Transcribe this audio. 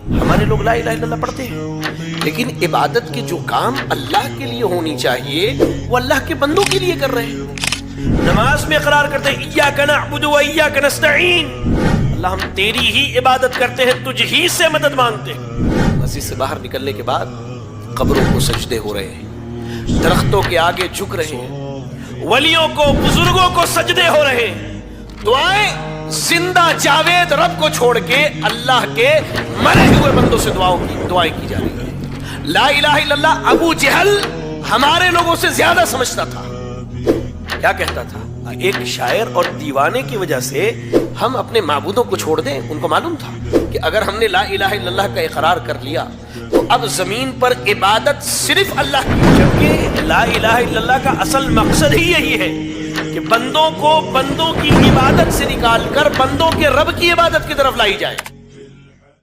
हमारे लोग ला इलाहा इल्लल्लाह पढ़ते हैं, लेकिन इबादत के जो काम अल्लाह के लिए होनी चाहिए वो अल्लाह के बंदों के लिए कर रहे हैं। नमाज में इकरार करते हैं इय्याका नअबुदु व इय्याका नस्तईन, अल्लाह हम तेरी ही इबादत करते हैं, तुझ ही से मदद मांगते हैं। मस्जिद से बाहर निकलने के बाद कब्रों को सजदे हो रहे हैं, दरख्तों के आगे झुक रहे हैं, वलियों को बुजुर्गों को सजदे हो रहे हैं, दुआएं जिंदा जावेद रब को छोड़ के अल्लाह के मरे हुए बंदों से दुआएं की जा रही है। ला इलाहा इल्लल्लाह अबू जहल हमारे लोगों से ज्यादा समझता था। क्या कहता था? एक शायर और दीवाने की वजह से हम अपने माबूदों को छोड़ दें। उनको मालूम था कि अगर हमने ला इलाहा इल्लल्लाह का इकरार कर लिया तो अब जमीन पर इबादत सिर्फ अल्लाह की, जबकि ला इलाहा इल्लल्लाह का असल मकसद ही यही है कि बंदों को बंदों की इबादत से निकालकर बंदों के रब की इबादत की तरफ लाई जाए।